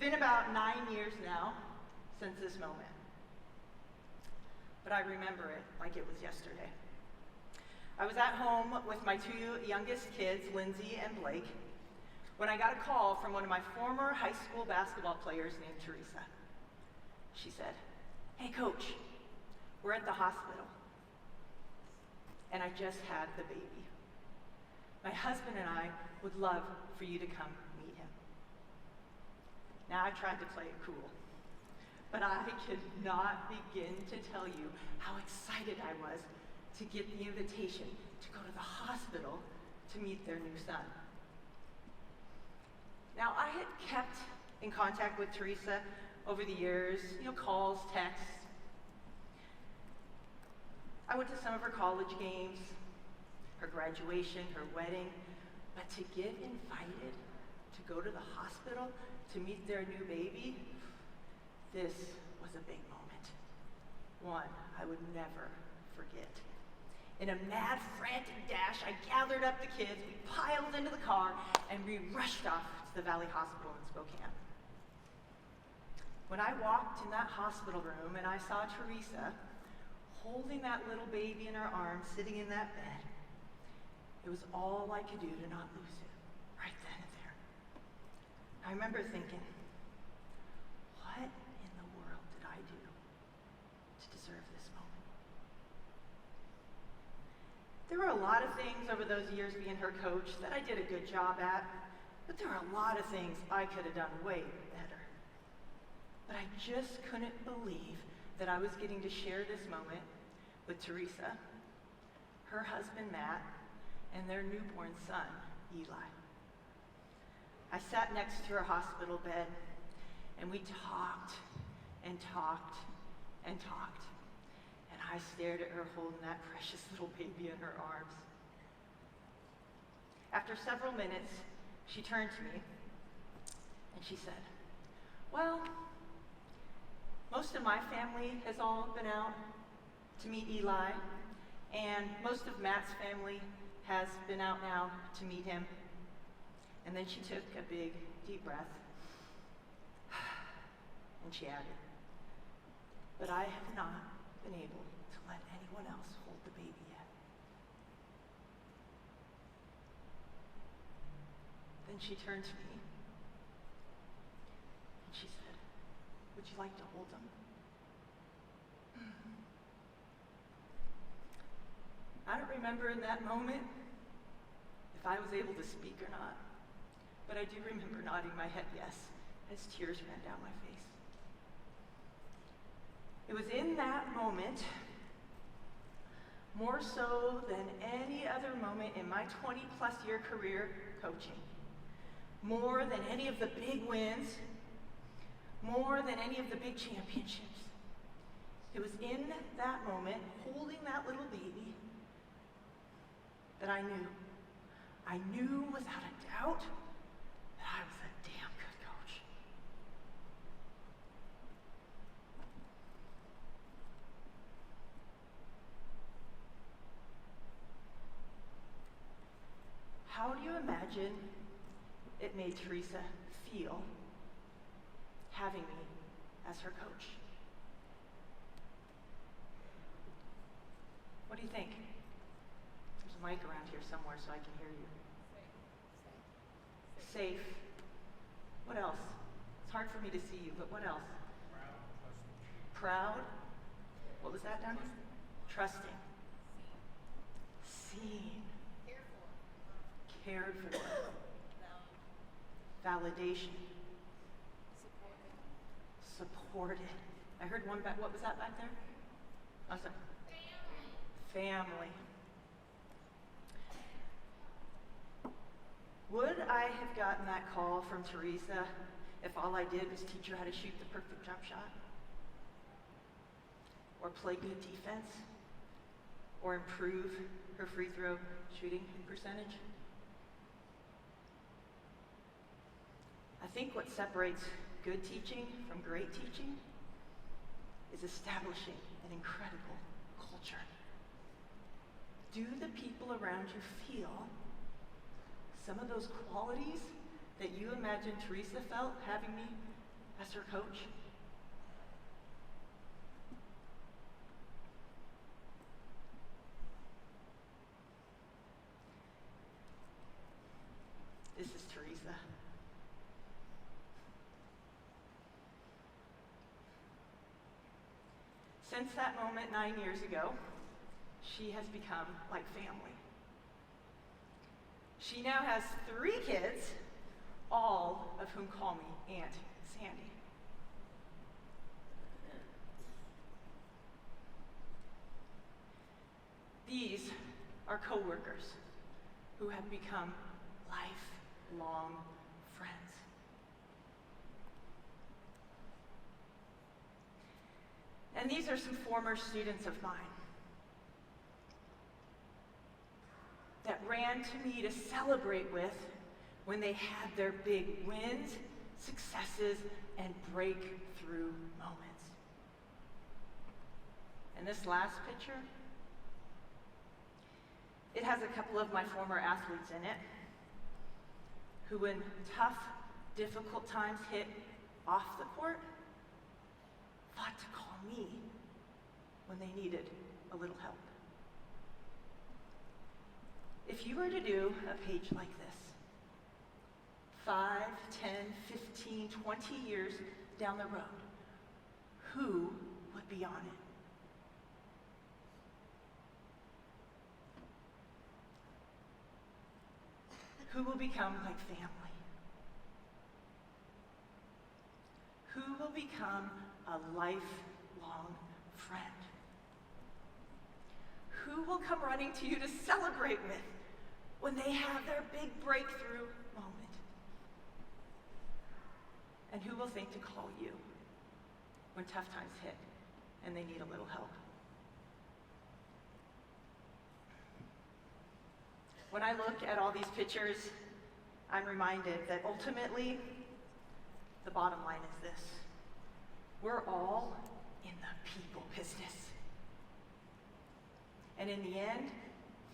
been about 9 years now since this moment, but I remember it like it was yesterday. I was at home with my two youngest kids, Lindsay and Blake, when I got a call from one of my former high school basketball players named Teresa. She said, "Hey coach, we're at the hospital, and I just had the baby. My husband and I would love for you to come meet him." Now I tried to play it cool, but I could not begin to tell you how excited I was to get the invitation to go to the hospital to meet their new son. Now I had kept in contact with Teresa over the years, calls, texts. I went to some of her college games, her graduation, her wedding, but to get invited to go to the hospital to meet their new baby, this was a big moment. One I would never forget. In a mad, frantic dash, I gathered up the kids, we piled into the car, and we rushed off to the Valley Hospital in Spokane. When I walked in that hospital room and I saw Teresa holding that little baby in her arms, sitting in that bed, it was all I could do to not lose it, right then and there. I remember thinking, what in the world did I do to deserve this moment? There were a lot of things over those years being her coach that I did a good job at, but there were a lot of things I could have done way better. But I just couldn't believe that I was getting to share this moment with Teresa, her husband Matt, and their newborn son, Eli. I sat next to her hospital bed, and we talked and talked and talked, and I stared at her holding that precious little baby in her arms. After several minutes, she turned to me, and she said, "Well, most of my family has all been out to meet Eli, and most of Matt's family has been out now to meet him." And then she took a big, deep breath, and she added, "But I have not been able to let anyone else hold the baby yet." Then she turned to me, and she said, "Would you like to hold him?" I don't remember in that moment if I was able to speak or not, but I do remember nodding my head yes as tears ran down my face. It was in that moment, more so than any other moment in my 20-plus year career coaching, more than any of the big wins, more than any of the big championships. It was in that moment, holding that little baby, that I knew without a doubt that I was a damn good coach. How do you imagine it made Teresa feel having me as her coach? What do you think? There's a mic around here somewhere so I can hear you. Safe. What else? It's hard for me to see you, but what else? Proud. What was that, Donnie? Trusting. Seen. Cared for. Validation. Supported. I heard one back. What was that back there? Oh, sorry. Family. Would I have gotten that call from Teresa if all I did was teach her how to shoot the perfect jump shot? Or play good defense? Or improve her free throw shooting percentage? I think what separates good teaching from great teaching is establishing an incredible culture. Do the people around you feel some of those qualities that you imagine Teresa felt having me as her coach. This is Teresa. Since that moment 9 years ago, she has become like family. She now has 3 kids, all of whom call me Aunt Sandy. These are coworkers who have become lifelong friends. And these are some former students of mine that ran to me to celebrate with when they had their big wins, successes, and breakthrough moments. And this last picture, it has a couple of my former athletes in it who, when tough, difficult times hit off the court, thought to call me when they needed a little help. If you were to do a page like this, 5, 10, 15, 20 years down the road, who would be on it? Who will become like family? Who will become a lifelong friend? Who will come running to you to celebrate with when they have their big breakthrough moment? And who will think to call you when tough times hit and they need a little help? When I look at all these pictures, I'm reminded that ultimately, the bottom line is this: we're all in the people business. And in the end,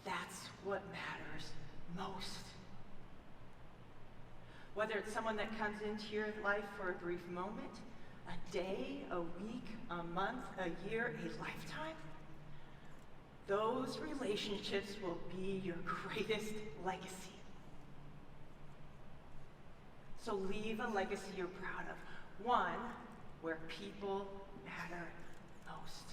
that's what matters most. Whether it's someone that comes into your life for a brief moment, a day, a week, a month, a year, a lifetime, those relationships will be your greatest legacy. So leave a legacy you're proud of, one where people matter most.